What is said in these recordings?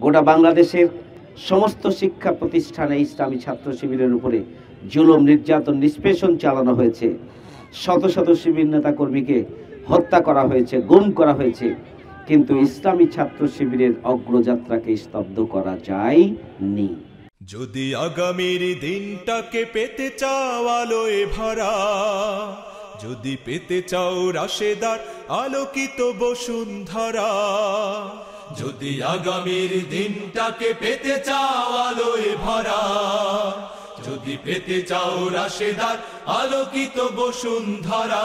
গোটা বাংলাদেশের সমস্ত শিক্ষা প্রতিষ্ঠানে ইসলামী ছাত্র শিবিরের উপরে জুলুম, নির্যাতন, নিষ্পেষণ চালানো হয়েছে। শত শত শিবির নেতা কর্মীকে হত্যা করা হয়েছে, গুম করা হয়েছে, কিন্তু ইসলামী ছাত্র শিবিরের অগ্রযাত্রাকে স্তব্ধ করা যায়নি। যদি আগামীর দিনটাকে পেতে চাও আলোয় ভরা, যদি পেতে চাও রাশেদার আলোকিত বসুন্ধরা, যদি আগামীর দিনটাকে পেতে চাও আলোয় ভরা, যদি পেতে চাও রাশেদার আলোকিত বসুন্ধরা,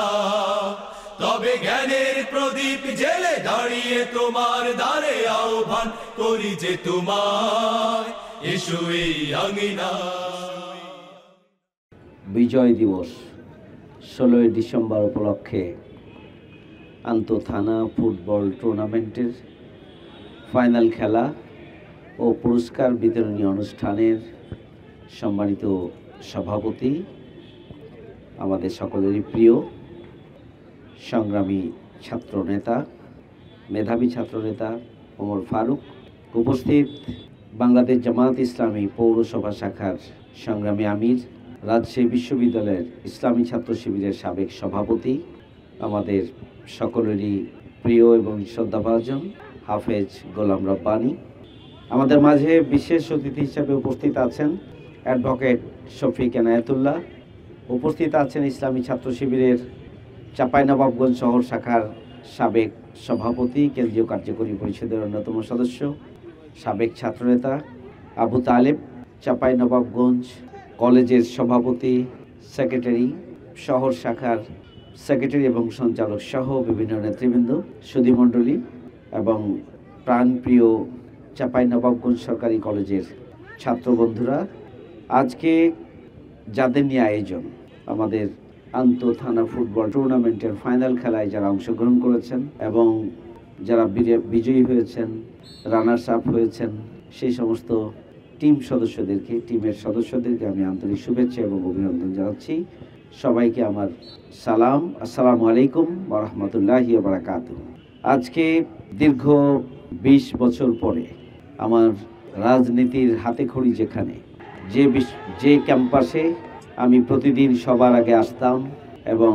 তবে জ্ঞানের প্রদীপ জেলে দাঁড়িয়ে তোমার দ্বারে আহ্বান করি যে তোমায়, এসো এই আঙিনায়। বিজয় দিবস 16 ডিসেম্বর উপলক্ষে আন্তঃথানা ফুটবল টুর্নামেন্টের ফাইনাল খেলা ও পুরস্কার বিতরণী অনুষ্ঠানের সম্মানিত সভাপতি, আমাদের সকলেরই প্রিয় সংগ্রামী ছাত্রনেতা, মেধাবী ছাত্রনেতা ওমর ফারুক, উপস্থিত বাংলাদেশ জামায়াত ইসলামী পৌরসভা শাখার সংগ্রামী আমির, রাজশাহী বিশ্ববিদ্যালয়ের ইসলামী ছাত্র শিবিরের সাবেক সভাপতি, আমাদের সকলেরই প্রিয় এবং শ্রদ্ধাভাজন হাফেজ গোলাম রব্বানী, আমাদের মাঝে বিশেষ অতিথি হিসেবে উপস্থিত আছেন অ্যাডভোকেট শফিক এনায়েতুল্লাহ, উপস্থিত আছেন ইসলামী ছাত্র শিবিরের চাঁপাইনবাবগঞ্জ শহর শাখার সাবেক সভাপতি, কেন্দ্রীয় কার্যকরী পরিষদের অন্যতম সদস্য, সাবেক ছাত্রনেতা আবু তালেব, চাঁপাইনবাবগঞ্জ কলেজের সভাপতি, সেক্রেটারি, শহর শাখার সেক্রেটারি এবং সঞ্চালক সহ বিভিন্ন নেতৃবৃন্দ, সুধীমণ্ডলী এবং প্রাণপ্রিয় চাঁপাইনবাবগঞ্জ সরকারি কলেজের ছাত্র বন্ধুরা, আজকে যাদের নিয়ে আয়োজন, আমাদের আন্তঃথানা ফুটবল টুর্নামেন্টের ফাইনাল খেলায় যারা অংশগ্রহণ করেছেন এবং যারা বিজয়ী হয়েছেন, রানার্স আপ হয়েছেন, সেই সমস্ত টিমের সদস্যদেরকে আমি আন্তরিক শুভেচ্ছা এবং অভিনন্দন জানাচ্ছি। সবাইকে আমার সালাম, আসসালামু আলাইকুম ওয়া রাহমাতুল্লাহি ওয়া বারাকাতুহু। আজকে দীর্ঘ 20 বছর পরে আমার রাজনীতির হাতেখড়ি যেখানে, যে ক্যাম্পাসে আমি প্রতিদিন সবার আগে আসতাম এবং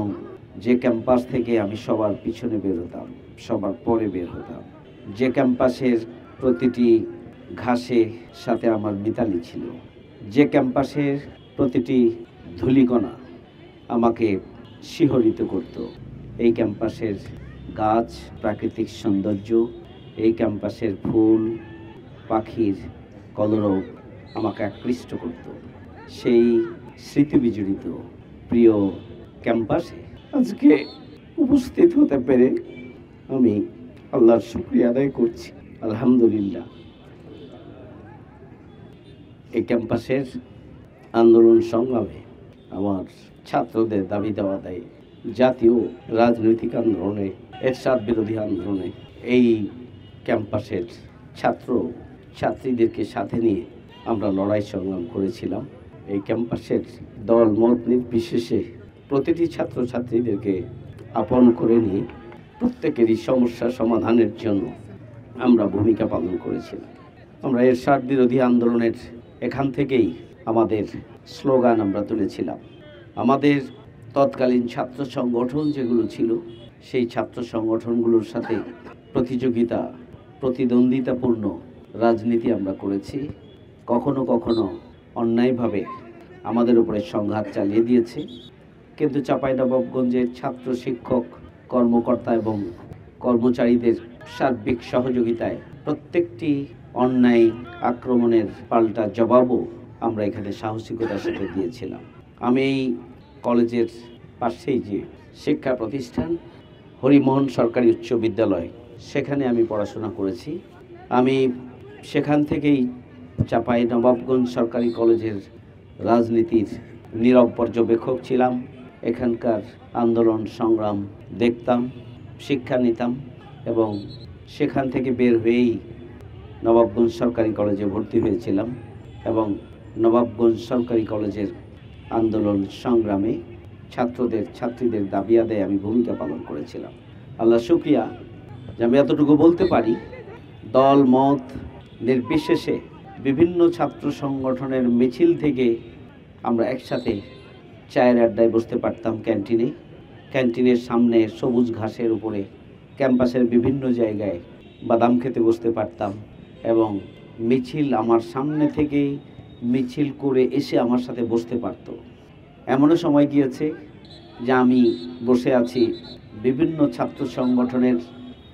যে ক্যাম্পাস থেকে আমি সবার পিছনে বের হতাম, সবার পরে বের হতাম, যে ক্যাম্পাসের প্রতিটি ঘাসে সাথে আমার মিতালি ছিল, যে ক্যাম্পাসের প্রতিটি ধূলিকণা আমাকে শিহরিত করত, এই ক্যাম্পাসের গাছ, প্রাকৃতিক সৌন্দর্য, এই ক্যাম্পাসের ফুল, পাখির কলরব আমাকে আকৃষ্ট করত। সেই স্মৃতিবিজড়িত প্রিয় ক্যাম্পাসে আজকে উপস্থিত হতে পেরে আমি আল্লাহর শুকরিয়া আদায় করছি। আলহামদুলিল্লাহ, এই ক্যাম্পাসের আন্দোলন সংগ্রামে, আমার ছাত্রদের দাবি দেওয়া দেয়, জাতীয় রাজনৈতিক আন্দোলনে, এরশাদ বিরোধী আন্দোলনে এই ক্যাম্পাসের ছাত্রীদেরকে সাথে নিয়ে আমরা লড়াই সংগ্রাম করেছিলাম। এই ক্যাম্পাসের দল মত নির্বিশেষে প্রতিটি ছাত্রছাত্রীদেরকে আপন করে নিয়ে প্রত্যেকেরই সমস্যা সমাধানের জন্য আমরা ভূমিকা পালন করেছিলাম। আমরা এরশাদ বিরোধী আন্দোলনের এখান থেকেই আমাদের স্লোগান আমরা তুলেছিলাম। আমাদের তৎকালীন ছাত্র সংগঠন যেগুলো ছিল, সেই ছাত্র সংগঠনগুলোর সাথে প্রতিদ্বন্দ্বিতাপূর্ণ রাজনীতি আমরা করেছি। কখনো কখনো অন্যায়ভাবে আমাদের উপরে সংঘাত চালিয়ে দিয়েছে, কিন্তু চাঁপাইনবাবগঞ্জের ছাত্র, শিক্ষক, কর্মকর্তা এবং কর্মচারীদের সার্বিক সহযোগিতায় প্রত্যেকটি অন্যায় আক্রমণের পাল্টা জবাবও আমরা এখানে সাহসিকতার সাথে দিয়েছিলাম। আমি এই কলেজের পাশেই যে শিক্ষা প্রতিষ্ঠান হরিমোহন সরকারি উচ্চ বিদ্যালয়, সেখানে আমি পড়াশোনা করেছি। আমি সেখান থেকেই চাঁপাইনবাবগঞ্জ সরকারি কলেজের রাজনীতির নীরব পর্যবেক্ষক ছিলাম। এখানকার আন্দোলন সংগ্রাম দেখতাম, শিক্ষা নিতাম এবং সেখান থেকে বের হয়েই নবাবগঞ্জ সরকারি কলেজে ভর্তি হয়েছিলাম এবং নবাবগঞ্জ সরকারি কলেজের আন্দোলন সংগ্রামে ছাত্রীদের দাবি আদায়ে আমি ভূমিকা পালন করেছিলাম। আল্লাহ শুকরিয়া যে আমি এতটুকু বলতে পারি, দল মত নির্বিশেষে বিভিন্ন ছাত্র সংগঠনের মিছিল থেকে আমরা একসাথে চায়ের আড্ডায় বসতে পারতাম ক্যান্টিনের সামনে সবুজ ঘাসের উপরে ক্যাম্পাসের বিভিন্ন জায়গায় বাদাম খেতে বসতে পারতাম এবং মিছিল আমার সামনে থেকেই মিছিল করে এসে আমার সাথে বসতে পারত। এমনও সময় গিয়েছে যে আমি বসে আছি, বিভিন্ন ছাত্র সংগঠনের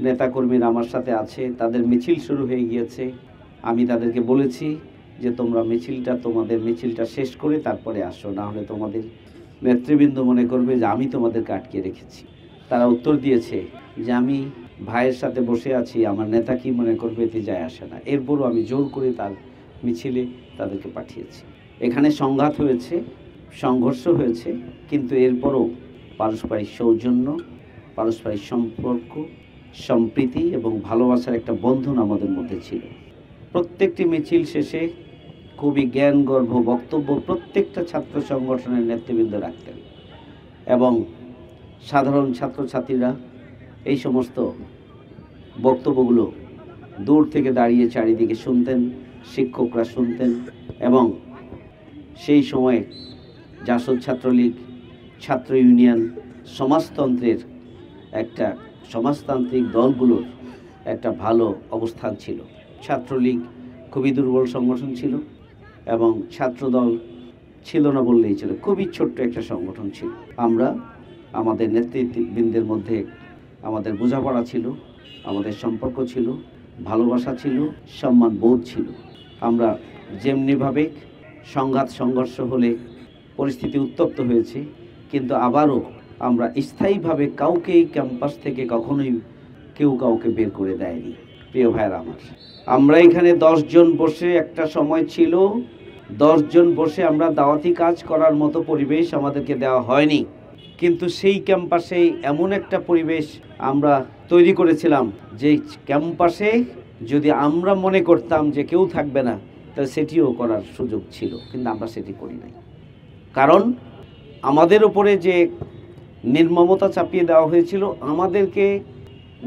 নেতাকর্মীরা আমার সাথে আছে, তাদের মিছিল শুরু হয়ে গিয়েছে। আমি তাদেরকে বলেছি যে তোমাদের মিছিলটা শেষ করে তারপরে আসো, না হলে তোমাদের নেতৃবৃন্দ মনে করবে যে আমি তোমাদেরকে আটকে রেখেছি। তারা উত্তর দিয়েছে যে আমি ভাইয়ের সাথে বসে আছি, আমার নেতা কি মনে করবে এতে যায় আসে না। এরপরও আমি জোর করে তার মিছিলে তাদেরকে পাঠিয়েছি। এখানে সংঘাত হয়েছে, সংঘর্ষ হয়েছে, কিন্তু এরপরও পারস্পরিক সৌজন্য, পারস্পরিক সম্পর্ক, সম্প্রীতি এবং ভালোবাসার একটা বন্ধন আমাদের মধ্যে ছিল। প্রত্যেকটি মিছিল শেষে খুবই জ্ঞানগর্ভ বক্তব্য প্রত্যেকটা ছাত্র সংগঠনের নেতৃবৃন্দ রাখতেন এবং সাধারণ ছাত্রছাত্রীরা এই সমস্ত বক্তব্যগুলো দূর থেকে দাঁড়িয়ে চারিদিকে শুনতেন, শিক্ষকরা শুনতেন এবং সেই সময়ে জাসদ ছাত্রলীগ, ছাত্র ইউনিয়ন, সমাজতান্ত্রিক দলগুলোর একটা ভালো অবস্থান ছিল। ছাত্রলীগ খুবই দুর্বল সংগঠন ছিল এবং ছাত্রদল ছিল না বললেই ছিল, খুবই ছোট্ট একটা সংগঠন ছিল। আমরা আমাদের নেতৃবৃন্দের মধ্যে আমাদের বোঝাপড়া ছিল, আমাদের সম্পর্ক ছিল, ভালোবাসা ছিল, সম্মান বোধ ছিল। আমরা যেমনিভাবে সংঘর্ষ হলে পরিস্থিতি উত্তপ্ত হয়েছে, কিন্তু আবারও আমরা স্থায়ীভাবে কাউকে ক্যাম্পাস থেকে কখনোই কেউ কাউকে বের করে দেয়নি। প্রিয় ভাইয়েরা আমার, আমরা এখানে 10 জন বসে, একটা সময় ছিল 10 জন বসে আমরা দাওয়াতি কাজ করার মতো পরিবেশ আমাদেরকে দেওয়া হয়নি, কিন্তু সেই ক্যাম্পাসে এমন একটা পরিবেশ আমরা তৈরি করেছিলাম যে ক্যাম্পাসে যদি আমরা মনে করতাম যে কেউ থাকবে না, তাহলে সেটিও করার সুযোগ ছিল, কিন্তু আমরা সেটি করি নাই। কারণ আমাদের উপরে যে নির্মমতা চাপিয়ে দেওয়া হয়েছিল, আমাদেরকে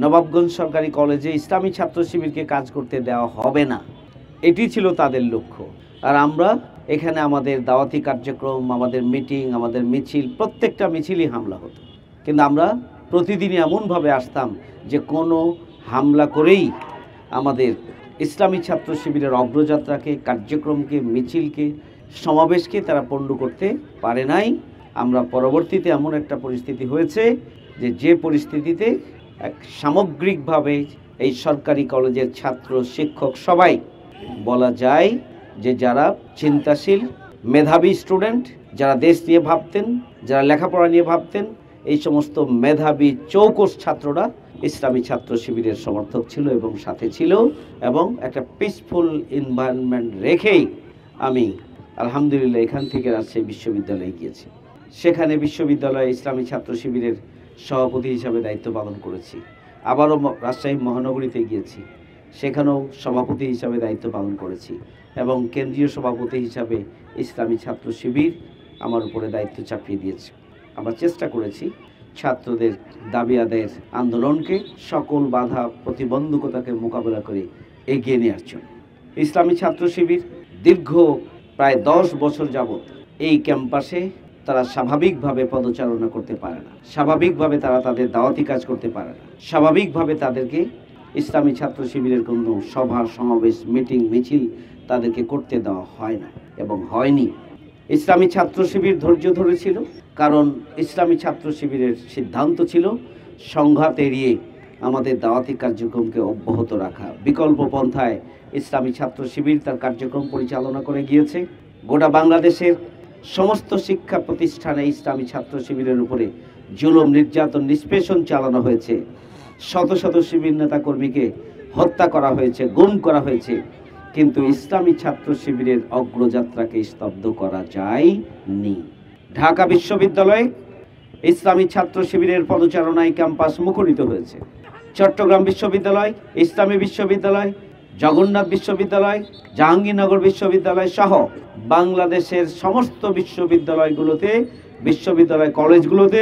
নবাবগঞ্জ সরকারি কলেজে ইসলামী ছাত্র শিবিরকে কাজ করতে দেওয়া হবে না, এটি ছিল তাদের লক্ষ্য। আর আমরা এখানে আমাদের দাওয়াতি কার্যক্রম, আমাদের মিটিং, আমাদের মিছিল, প্রত্যেকটা মিছিলই হামলা হতো, কিন্তু আমরা প্রতিদিনই এমনভাবে আসতাম যে কোনো হামলা করেই আমাদের ইসলামী ছাত্র শিবিরের অগ্রযাত্রাকে, কার্যক্রমকে, মিছিলকে, সমাবেশকে তারা পণ্ড করতে পারে নাই। আমরা পরবর্তীতে এমন একটা পরিস্থিতি হয়েছে যে পরিস্থিতিতে সামগ্রিকভাবে এই সরকারি কলেজের ছাত্র, শিক্ষক সবাই বলা যায় যে যারা চিন্তাশীল, মেধাবী স্টুডেন্ট, যারা দেশ নিয়ে ভাবতেন, যারা লেখাপড়া নিয়ে ভাবতেন, এই সমস্ত মেধাবী চৌকস ছাত্ররা ইসলামী ছাত্র শিবিরের সমর্থক ছিল এবং সাথে ছিল, এবং একটা পিসফুল এনভায়রনমেন্ট রেখেই আমি আলহামদুলিল্লাহ এখান থেকে রাজশাহী বিশ্ববিদ্যালয়ে গিয়েছি। সেখানে বিশ্ববিদ্যালয়ে ইসলামী ছাত্র শিবিরের সভাপতি হিসাবে দায়িত্ব পালন করেছি। আবারও রাজশাহী মহানগরীতে গিয়েছি, সেখানেও সভাপতি হিসাবে দায়িত্ব পালন করেছি এবং কেন্দ্রীয় সভাপতি হিসাবে ইসলামী ছাত্র শিবির আমার উপরে দায়িত্ব চাপিয়ে দিয়েছে। আমরা চেষ্টা করেছি ছাত্রদের দাবি আদায়ের আন্দোলনকে সকল বাধা প্রতিবন্ধকতাকে মোকাবেলা করে এগিয়ে নেওয়ার জন্য। ইসলামী ছাত্র শিবির দীর্ঘ প্রায় 10 বছর যাবৎ এই ক্যাম্পাসে তারা স্বাভাবিকভাবে পদচারণা করতে পারে না, স্বাভাবিকভাবে তারা তাদের দাওয়াতি কাজ করতে পারে না, স্বাভাবিকভাবে তাদেরকে ইসলামী ছাত্র শিবিরের কোনো সভা, সমাবেশ, মিটিং, মিছিল তাদেরকে করতে দেওয়া হয় না এবং হয়নি। ইসলামী ছাত্র শিবির ধৈর্য ধরেছিল, কারণ ইসলামী ছাত্র শিবিরের সিদ্ধান্ত ছিল সংঘাত এড়িয়ে আমাদের দাওয়াতি কার্যক্রমকে অব্যাহত রাখা। বিকল্প পন্থায় ইসলামী ছাত্র শিবির তার কার্যক্রম পরিচালনা করে গিয়েছে। গোটা বাংলাদেশের সমস্ত শিক্ষা প্রতিষ্ঠানে ইসলামী ছাত্র শিবিরের উপরে জুলুম, নির্যাতন, নিষ্পেষণ চালানো হয়েছে। শত শত শিবির নেতা কর্মীকে হত্যা করা হয়েছে, গুম করা হয়েছে, কিন্তু ইসলামী ছাত্র শিবিরের অগ্রযাত্রাকে স্তব্ধ করা যায়নি। ঢাকা বিশ্ববিদ্যালয়ে ইসলামী ছাত্র শিবিরের পদচারণায় ক্যাম্পাস মুখরিত হয়েছে। চট্টগ্রাম বিশ্ববিদ্যালয়, ইসলামী বিশ্ববিদ্যালয়, জগন্নাথ বিশ্ববিদ্যালয়, জাহাঙ্গীরনগর বিশ্ববিদ্যালয় সহ বাংলাদেশের সমস্ত বিশ্ববিদ্যালয় কলেজগুলোতে,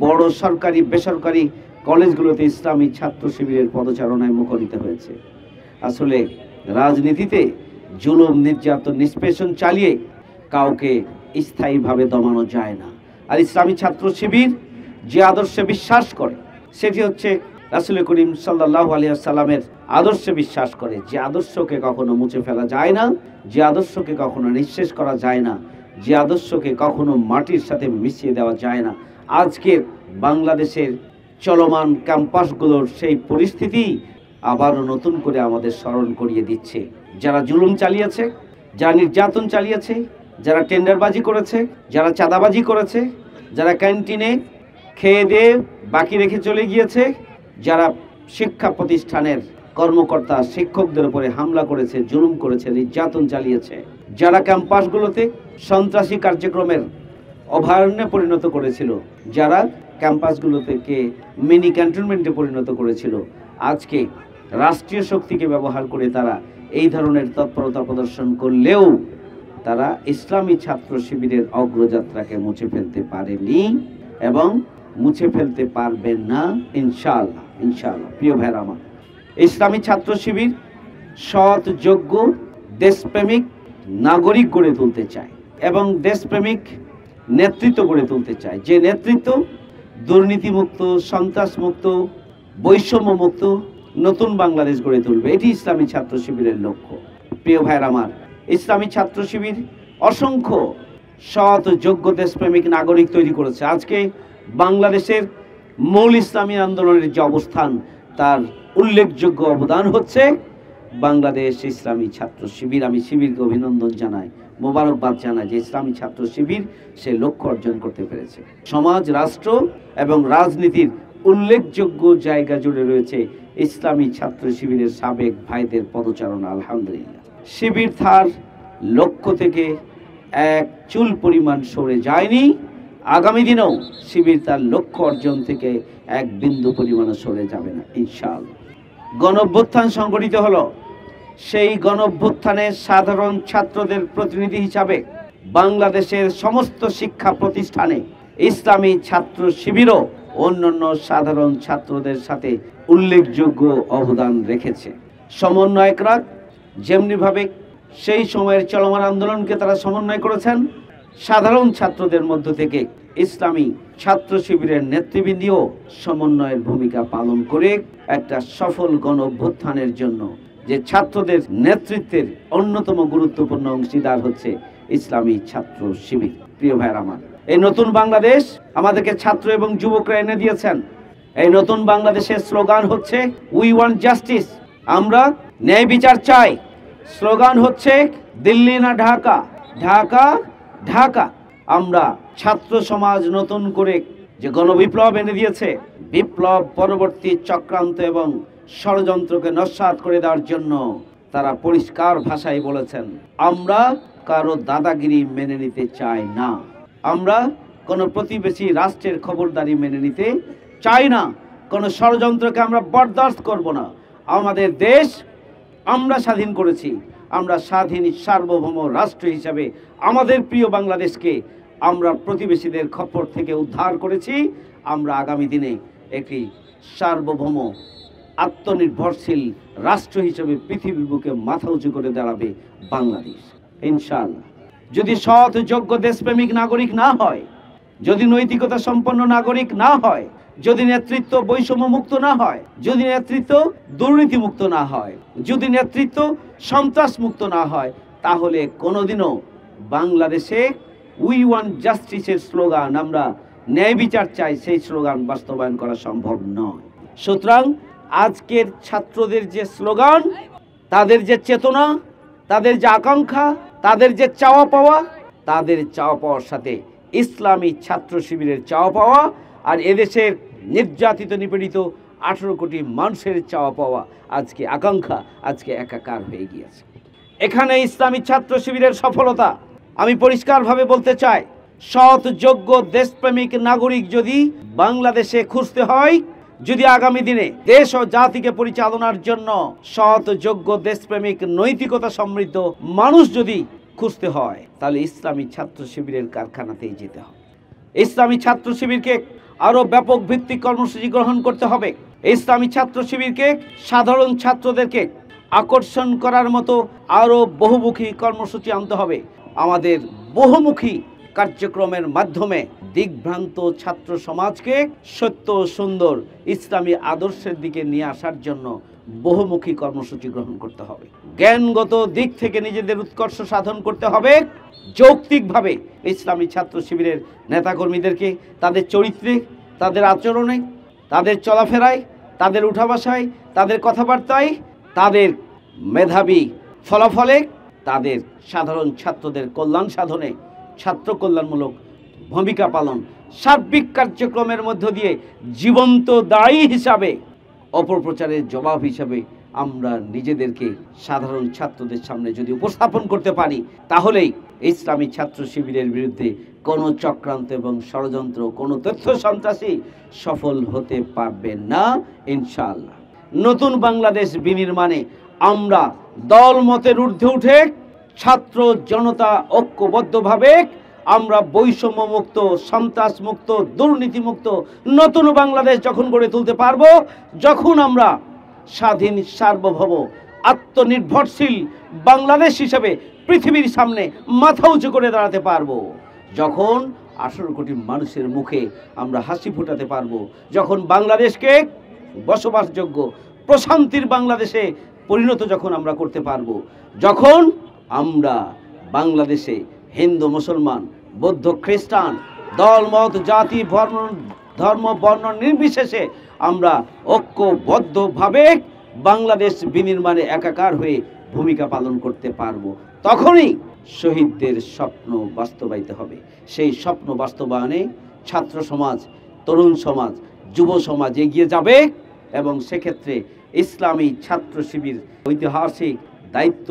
বড় সরকারি বেসরকারি কলেজগুলোতে ইসলামী ছাত্র শিবিরের পদচারণায় মুখরিত হয়েছে। আসলে রাজনীতিতে জুলুম নির্যাতন নিষ্পেষণ চালিয়ে কাউকে স্থায়ীভাবে দমানো যায় না। আর ইসলামী ছাত্র শিবির যে আদর্শে বিশ্বাস করে সেটি হচ্ছে রাসূল করিম সাল্লাল্লাহু আলাইহি ওয়াসাল্লামের আদর্শে বিশ্বাস করে, যে আদর্শকে কখনো মুছে ফেলা যায় না, যে আদর্শকে কখনো নিঃশেষ করা যায় না, যে আদর্শকে কখনো মাটির সাথে মিশিয়ে দেওয়া যায় না। আজকের বাংলাদেশের চলমান ক্যাম্পাসগুলোর সেই পরিস্থিতি আবারও নতুন করে আমাদের স্মরণ করিয়ে দিচ্ছে। যারা জুলুম চালিয়েছে, যারা নির্যাতন চালিয়েছে, যারা টেন্ডারবাজি করেছে, যারা চাঁদাবাজি করেছে, যারা ক্যান্টিনে খেয়ে দিয়ে বাকি রেখে চলে গিয়েছে, যারা শিক্ষা প্রতিষ্ঠানের কর্মকর্তা শিক্ষকদের উপরে হামলা করেছে, জুলুম করেছে, নির্যাতন চালিয়েছে, যারা ক্যাম্পাসগুলোতে সন্ত্রাসী কার্যক্রমের অভয়ারণ্যে পরিণত করেছিল, যারা ক্যাম্পাসগুলোকে মিনি ক্যান্টনমেন্টে পরিণত করেছিল, আজকে রাষ্ট্রীয় শক্তিকে ব্যবহার করে তারা এই ধরনের তৎপরতা প্রদর্শন করলেও তারা ইসলামী ছাত্র শিবিরের অগ্রযাত্রাকে মুছে ফেলতে পারেনি এবং মুছে ফেলতে পারবেন না ইনশাআল্লাহ। ইনশাআল্লাহ প্রিয় ভাইরা আমার, ইসলামী ছাত্র শিবির সৎ, যোগ্য, দেশপ্রেমিক নাগরিক গড়ে তুলতে চায় এবং দেশপ্রেমিক নেতৃত্ব গড়ে তুলতে চায়, যে নেতৃত্ব দুর্নীতিমুক্ত, সন্ত্রাসমুক্ত, বৈষম্যমুক্ত নতুন বাংলাদেশ গড়ে তুলবে। এটি ইসলামী ছাত্র শিবিরের লক্ষ্য। প্রিয় ভাইরা আমার, ইসলামী ছাত্র শিবির অসংখ্য সৎ, যোগ্য, দেশপ্রেমিক নাগরিক তৈরি করেছে। আজকে বাংলাদেশের মূল ইসলামী আন্দোলনের যে অবস্থান, তার উল্লেখযোগ্য অবদান হচ্ছে বাংলাদেশ ইসলামী ছাত্র শিবির। আমি শিবিরকে অভিনন্দন জানাই, মোবারকবাদ জানাই যে ইসলামী ছাত্র শিবির সে লক্ষ্য অর্জন করতে পেরেছে। সমাজ, রাষ্ট্র এবং রাজনীতির উল্লেখযোগ্য জায়গা জুড়ে রয়েছে ইসলামী ছাত্র শিবিরের সাবেক ভাইদের পদচারণা। আলহামদুলিল্লাহ, শিবির তার লক্ষ্য থেকে এক চুল পরিমাণ সরে যায়নি। আগামী দিনেও শিবির তার লক্ষ্য অর্জন থেকে এক বিন্দু পরিমাণও সরে যাবে না ইনশাআল্লাহ। গণঅভ্যুত্থান সংগঠিত হলো, সেই গণঅভ্যুত্থানের সাধারণ ছাত্রদের প্রতিনিধি হিসাবে বাংলাদেশের সমস্ত শিক্ষা প্রতিষ্ঠানে ইসলামী ছাত্র শিবিরও অন্যান্য সাধারণ ছাত্রদের সাথে উল্লেখযোগ্য অবদান রেখেছে। সমন্বয়করা যেমনিভাবে সেই সময়ের চলমান আন্দোলনকে তারা সমন্বয় করেছেন, সাধারণ ছাত্রদের মধ্য থেকে ইসলামী ছাত্র শিবিরের নেতৃবৃন্দও সমন্বয়ের ভূমিকা পালন করে একটা সফল গণ অভ্যুত্থানের জন্য যে ছাত্রদের নেতৃত্বের অন্যতম গুরুত্বপূর্ণ অংশীদার হচ্ছে ইসলামী ছাত্র শিবির। প্রিয় ভাইরা আমার, এই নতুন বাংলাদেশ আমাদেরকে ছাত্র এবং যুবকরা এনে দিয়েছেন। এই নতুন বাংলাদেশের স্লোগান হচ্ছে উই ওয়ান্ট জাস্টিস, আমরা ন্যায় বিচার চাই। স্লোগান হচ্ছে দিল্লি না ঢাকা, ঢাকা ঢাকা। আমরা ছাত্র সমাজ নতুন করে যে গণবিপ্লব এনে দিয়েছে, বিপ্লব পরবর্তী চক্রান্ত এবং ষড়যন্ত্রকে নস্যাৎ করে দেওয়ার জন্য তারা পরিষ্কার ভাষায় বলেছেন, আমরা কারো দাদাগিরি মেনে নিতে চাই না, আমরা কোনো প্রতিবেশী রাষ্ট্রের খবরদারি মেনে নিতে চাই না, কোনো ষড়যন্ত্রকে আমরা বরদাস্ত করব না। আমাদের দেশ আমরা স্বাধীন করেছি, আমরা স্বাধীন সার্বভৌম রাষ্ট্র হিসাবে আমাদের প্রিয় বাংলাদেশকে আমরা প্রতিবেশীদের খপ্পর থেকে উদ্ধার করেছি। আমরা আগামী দিনে একটি সার্বভৌম আত্মনির্ভরশীল রাষ্ট্র হিসেবে পৃথিবীর বুকে মাথা উঁচু করে দাঁড়াবে বাংলাদেশ ইনশাআল্লাহ। যদি সৎ, যোগ্য, দেশপ্রেমিক নাগরিক না হয়, যদি নৈতিকতা সম্পন্ন নাগরিক না হয়, যদি নেতৃত্ব বৈষম্য মুক্ত না হয়, যদি নেতৃত্ব দুর্নীতি মুক্ত না হয়, যদি নেতৃত্ব সন্ত্রাস মুক্ত না হয়, তাহলে কোনোদিনও বাংলাদেশে উই ওয়ান্ট জাস্টিসের স্লোগান, আমরা ন্যায় বিচার চাই, সেই স্লোগান বাস্তবায়ন করা সম্ভব নয়। সুতরাং আজকের ছাত্রদের যে স্লোগান, তাদের যে চেতনা, তাদের যে আকাঙ্ক্ষা, তাদের যে চাওয়া পাওয়া, তাদের চাওয়া পাওয়ার সাথে ইসলামী ছাত্র শিবিরের চাওয়া পাওয়া আর এদেশের নির্যাতিত নিপীড়িত 18 কোটি মানুষের চাওয়া পাওয়া, আজকে আকাঙ্ক্ষা আজকে একাকার হয়ে গিয়েছে। এখানে ইসলামী ছাত্র শিবিরের সফলতা আমি পরিষ্কারভাবে বলতে চাই, সৎ, যোগ্য, দেশপ্রেমিক নাগরিক যদি বাংলাদেশে খুঁজতে হয়, যদি আগামী দিনে দেশ ও জাতিকে পরিচালনার জন্য সৎ, যোগ্য, দেশপ্রেমিক, নৈতিকতা সমৃদ্ধ মানুষ যদি খুঁজতে হয়, তাহলে ইসলামী ছাত্র শিবিরের কারখানাতেই যেতে হবে। ইসলামী ছাত্র শিবিরকে আরো ব্যাপক ভিত্তিক কর্মসূচি গ্রহণ করতে হবে। ইসলামী ছাত্র শিবিরকে সাধারণ ছাত্রদেরকে আকর্ষণ করার মতো আরও বহুমুখী কর্মসূচি আনতে হবে। আমাদের বহুমুখী কার্যক্রমের মাধ্যমে দিকভ্রান্ত ছাত্র সমাজকে সত্য সুন্দর ইসলামী আদর্শের দিকে নিয়ে আসার জন্য বহুমুখী কর্মসূচি গ্রহণ করতে হবে। জ্ঞানগত দিক থেকে নিজেদের উৎকর্ষ সাধন করতে হবে। যৌক্তিকভাবে ইসলামী ছাত্র শিবিরের নেতাকর্মীদেরকে তাদের চরিত্রে, তাদের আচরণে, তাদের চলাফেরায়, তাদের উঠা বসায়, তাদের কথাবার্তায়, তাদের মেধাবী ফলাফলে, তাদের সাধারণ ছাত্রদের কল্যাণ সাধনে ছাত্র কল্যাণমূলক ভূমিকা পালন সার্বিক কার্যক্রমের মধ্য দিয়ে জীবন্ত দায়ী হিসাবে অপপ্রচারের জবাব হিসাবে আমরা নিজেদেরকে সাধারণ ছাত্রদের সামনে যদি উপস্থাপন করতে পারি, তাহলেই ইসলামী ছাত্র শিবিরের বিরুদ্ধে কোনো চক্রান্ত এবং ষড়যন্ত্র, কোনো তথ্য সন্ত্রাসী সফল হতে পারবে না ইনশাআল্লাহ। নতুন বাংলাদেশ বিনির্মাণে আমরা দল মতের ঊর্ধ্বে উঠে ছাত্র জনতা ঐক্যবদ্ধভাবে আমরা বৈষম্য মুক্ত, সন্ত্রাস মুক্ত, দুর্নীতি মুক্ত নতুন বাংলাদেশ যখন গড়ে তুলতে পারবো, যখন আমরা স্বাধীন, সার্বভৌম, আত্মনির্ভরশীল বাংলাদেশ হিসেবে পৃথিবীর সামনে মাথা উঁচু করে দাঁড়াতে পারবো, যখন 18 কোটি মানুষের মুখে আমরা হাসি ফোটাতে পারবো, যখন বাংলাদেশকে বসবাসযোগ্য প্রশান্তির বাংলাদেশে পরিণত যখন আমরা করতে পারবো, যখন আমরা বাংলাদেশে হিন্দু, মুসলমান, বৌদ্ধ, খ্রিস্টান, দল মত, জাতি, ধর্ম, বর্ণ নির্বিশেষে আমরা ঐক্যবদ্ধভাবে বাংলাদেশ বিনির্মাণে একাকার হয়ে ভূমিকা পালন করতে পারবো, তখনই শহীদদের স্বপ্ন বাস্তবায়িত হবে। সেই স্বপ্ন বাস্তবায়নে ছাত্র সমাজ, তরুণ সমাজ, যুব সমাজ এগিয়ে যাবে এবং সেক্ষেত্রে ইসলামী ছাত্র শিবির ঐতিহাসিক দায়িত্ব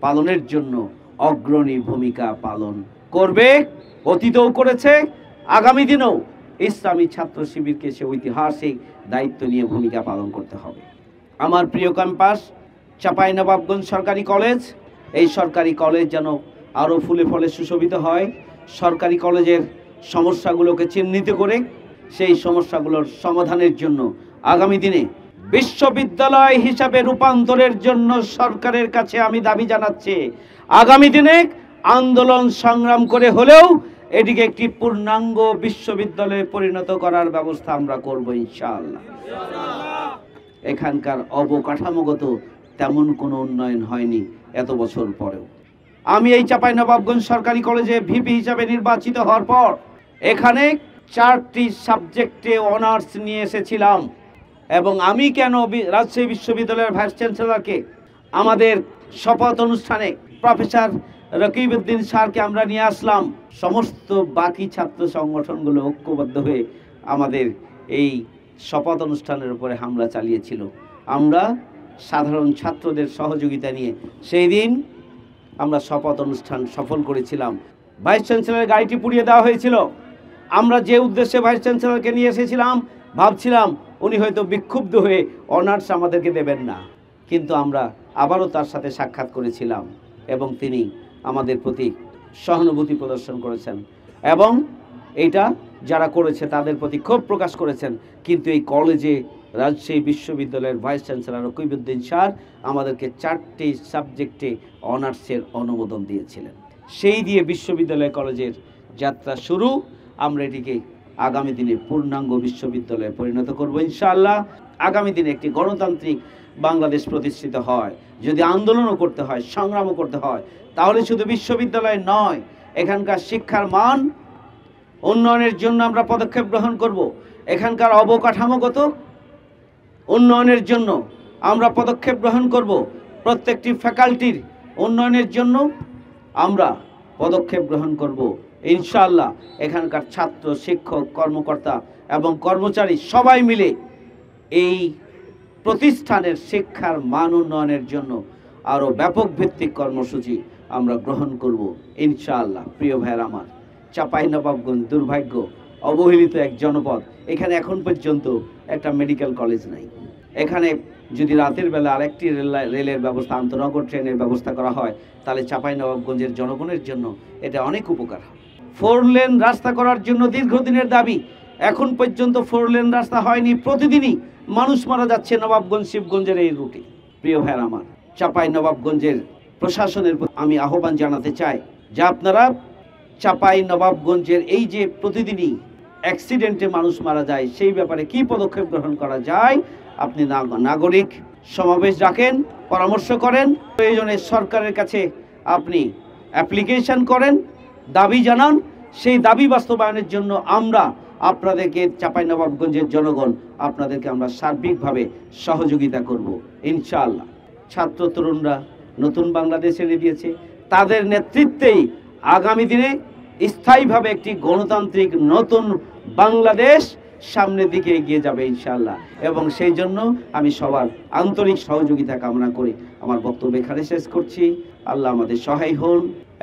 পালনের জন্য অগ্রণী ভূমিকা পালন করবে। অতীতেও করেছে, আগামী দিনেও ইসলামী ছাত্র শিবিরকে সে ঐতিহাসিক দায়িত্ব নিয়ে ভূমিকা পালন করতে হবে। আমার প্রিয় ক্যাম্পাস চাঁপাইনবাবগঞ্জ সরকারি কলেজ, এই সরকারি কলেজ যেন আরও ফুলে ফলে সুশোভিত হয়। সরকারি কলেজের সমস্যাগুলোকে চিহ্নিত করে সেই সমস্যাগুলোর সমাধানের জন্য আগামী দিনে বিশ্ববিদ্যালয় হিসাবে রূপান্তরের জন্য সরকারের কাছে আমি দাবি জানাচ্ছি, আগামী দিনে আন্দোলন সংগ্রাম করে হলেও এটিকে একটি পূর্ণাঙ্গ বিশ্ববিদ্যালয়ে পরিণত করার ব্যবস্থা আমরা করব ইনশাআল্লাহ। এখানকার অবকাঠামোগত তেমন কোনো উন্নয়ন হয়নি এত বছর পরেও। আমি এই চাঁপাইনবাবগঞ্জ সরকারি কলেজে ভিপি হিসাবে নির্বাচিত হওয়ার পর এখানে 4টি সাবজেক্টে অনার্স নিয়ে এসেছিলাম এবং আমি কেন রাজশাহী বিশ্ববিদ্যালয়ের ভাইস চ্যান্সেলরকে আমাদের শপথ অনুষ্ঠানে প্রফেসর রকিবউদ্দিন স্যারকে আমরা নিয়ে আসলাম, সমস্ত বাকি ছাত্র সংগঠনগুলো ঐক্যবদ্ধ হয়ে আমাদের এই শপথ অনুষ্ঠানের উপরে হামলা চালিয়েছিল। আমরা সাধারণ ছাত্রদের সহযোগিতা নিয়ে সেই দিন আমরা শপথ অনুষ্ঠান সফল করেছিলাম। ভাইস চ্যান্সেলরের গাড়িটি পুড়িয়ে দেওয়া হয়েছিল। আমরা যে উদ্দেশ্যে ভাইস চ্যান্সেলরকে নিয়ে এসেছিলাম, ভাবছিলাম উনি হয়তো বিক্ষুব্ধ হয়ে অনার্স আমাদেরকে দেবেন না, কিন্তু আমরা আবারও তার সাথে সাক্ষাৎ করেছিলাম এবং তিনি আমাদের প্রতি সহানুভূতি প্রদর্শন করেছেন এবং এটা যারা করেছে তাদের প্রতি ক্ষোভ প্রকাশ করেছেন। কিন্তু এই কলেজে রাজশাহী বিশ্ববিদ্যালয়ের ভাইস চ্যান্সেলর রকিবউদ্দিন স্যার আমাদেরকে 4টি সাবজেক্টে অনার্সের অনুমোদন দিয়েছিলেন। সেই দিয়ে বিশ্ববিদ্যালয় কলেজের যাত্রা শুরু। আমরা এটিকে আগামী দিনে পূর্ণাঙ্গ বিশ্ববিদ্যালয়ে পরিণত করব ইনশাআল্লাহ। আগামী দিনে একটি গণতান্ত্রিক বাংলাদেশ প্রতিষ্ঠিত হয়, যদি আন্দোলনও করতে হয়, সংগ্রামও করতে হয়, তাহলে শুধু বিশ্ববিদ্যালয় নয়, এখানকার শিক্ষার মান উন্নয়নের জন্য আমরা পদক্ষেপ গ্রহণ করব। এখানকার অবকাঠামোগত উন্নয়নের জন্য আমরা পদক্ষেপ গ্রহণ করব। প্রত্যেকটি ফ্যাকাল্টির উন্নয়নের জন্য আমরা পদক্ষেপ গ্রহণ করব ইনশাআল্লাহ। এখানকার ছাত্র, শিক্ষক, কর্মকর্তা এবং কর্মচারী সবাই মিলে এই প্রতিষ্ঠানের শিক্ষার মান উন্নয়নের জন্য আরও ব্যাপক ভিত্তিক কর্মসূচি আমরা গ্রহণ করব ইনশাআল্লাহ। প্রিয় ভাইয়ের আমার, চাঁপাইনবাবগঞ্জ দুর্ভাগ্য অবহেলিত এক জনপদ। এখানে এখন পর্যন্ত একটা মেডিকেল কলেজ নাই। এখানে যদি রাতের বেলা আরেকটি রেলের ব্যবস্থা, আন্তনগর ট্রেনের ব্যবস্থা করা হয়, তাহলে চাঁপাইনবাবগঞ্জের জনগণের জন্য এটা অনেক উপকার হয়। 4 লেন রাস্তা করার জন্য দীর্ঘদিনের দাবি, এখন পর্যন্ত 4 লেন রাস্তা হয়নি। প্রতিদিনই মানুষ মারা যাচ্ছে নবাবগঞ্জ শিবগঞ্জের এই রুটে। প্রিয় ভাইয়ের আমার, চাঁপাইনবাবগঞ্জের প্রশাসনের প্রতি আমি আহ্বান জানাতে চাই যে আপনারা চাঁপাইনবাবগঞ্জের এই যে প্রতিদিনই অ্যাক্সিডেন্টে মানুষ মারা যায় সেই ব্যাপারে কি পদক্ষেপ গ্রহণ করা যায়, আপনি নাগরিক সমাবেশ ডাকেন, পরামর্শ করেন, প্রয়োজনে সরকারের কাছে আপনি অ্যাপ্লিকেশন করেন, দাবি জানান। সেই দাবি বাস্তবায়নের জন্য আমরা আপনাদেরকে চাঁপাইনবাবগঞ্জের জনগণ আপনাদেরকে আমরা সার্বিকভাবে সহযোগিতা করব ইনশাআল্লাহ। ছাত্র তরুণরা নতুন বাংলাদেশ এনে দিয়েছে, তাদের নেতৃত্বেই আগামী দিনে স্থায়ীভাবে একটি গণতান্ত্রিক নতুন বাংলাদেশ সামনের দিকে এগিয়ে যাবে ইনশাআল্লাহ। এবং সেই জন্য আমি সবার আন্তরিক সহযোগিতা কামনা করে আমার বক্তব্য এখানে শেষ করছি। আল্লাহ আমাদের সহায় হন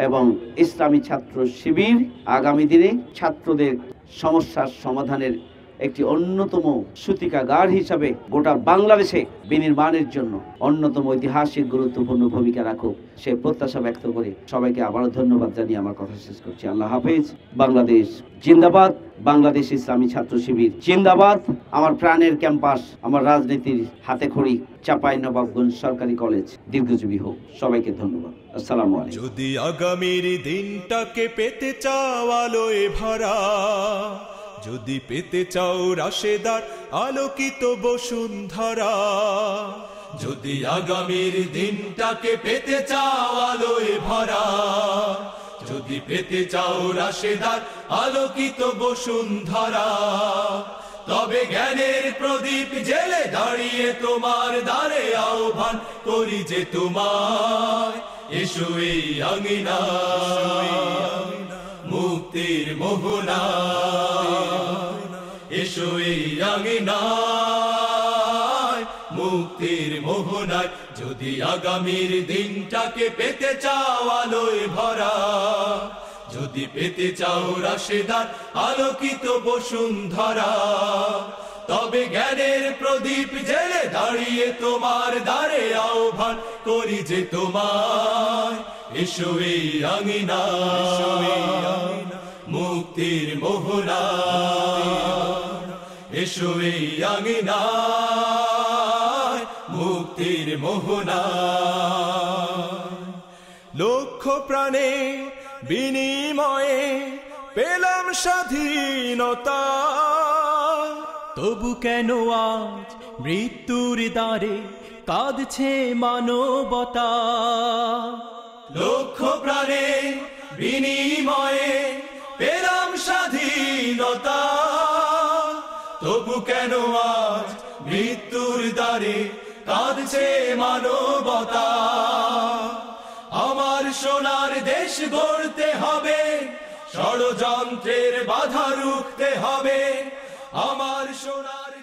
এবং ইসলামী ছাত্র শিবির আগামী দিনে ছাত্রদের সমস্যার সমাধানের একটি অন্যতম সূতিকাগার হিসাবে গোটা বাংলাদেশে বিনির্মাণের জন্য অন্যতম ঐতিহাসিক গুরুত্বপূর্ণ ভূমিকা রাখুক সে প্রত্যাশা ব্যক্ত করে সবাইকে আবারও ধন্যবাদ জানিয়ে আমার কথা শেষ করছি। আল্লাহ হাফেজ। বাংলাদেশ জিন্দাবাদ, বাংলাদেশ ইসলামী ছাত্র শিবির জিন্দাবাদ। আমার প্রাণের ক্যাম্পাস, আমার রাজনীতির হাতেখড়ি চাঁপাইনবাবগঞ্জ সরকারি কলেজ দীর্ঘজীবী হোক। সবাইকে ধন্যবাদ। আসসালামু আলাইকুম। যদি আগামীর দিনটাকে পেতে চাও আলোয় ভরা, যদি পেতে চাও রাশেদার আলোকিত বসুন্ধরা, যদি আগামীর দিনটাকে পেতে চাও আলোয় ভরা, যদি পেতে চাও রাশেদার আলোকিত বসুন্ধরা, তবে জ্ঞানের প্রদীপ জেলে দাঁড়িয়ে তোমার দ্বারে আহ্বান করি যে তোমায়, এসো এই আঙিনা মুক্তির মোহনা, এসো এই আঙিনায় মুক্তির মোহনায়। যদি আগামীর দিনটাকে পেতে চাও আলোয় ভরা, যদি পেতে চাও রাশেদার আলোকিত বসুন্ধরা, তবে জ্ঞানের প্রদীপ জেলে দাঁড়িয়ে তোমার দ্বারে আহ্বান করি যে তোমায়, এসো এই আঙিনা মুক্তির মোহনা, এসো এই আঙিনা মুক্তির মোহনা। লক্ষ প্রাণে বিনিময়ে পেলাম স্বাধীনতা, তবু কেন আজ মৃত্যুর দ্বারে কাঁদছে মানবতা? লক্ষ প্রাণে বিনিময়ে পেলাম স্বাধীনতা, তবু কেন আজ মৃত্যুর দ্বারে কাঁদছে মানবতা? আমার সোনার দেশ গড়তে হবে, ষড়যন্ত্রের বাধা রুখতে হবে, আমার সোনার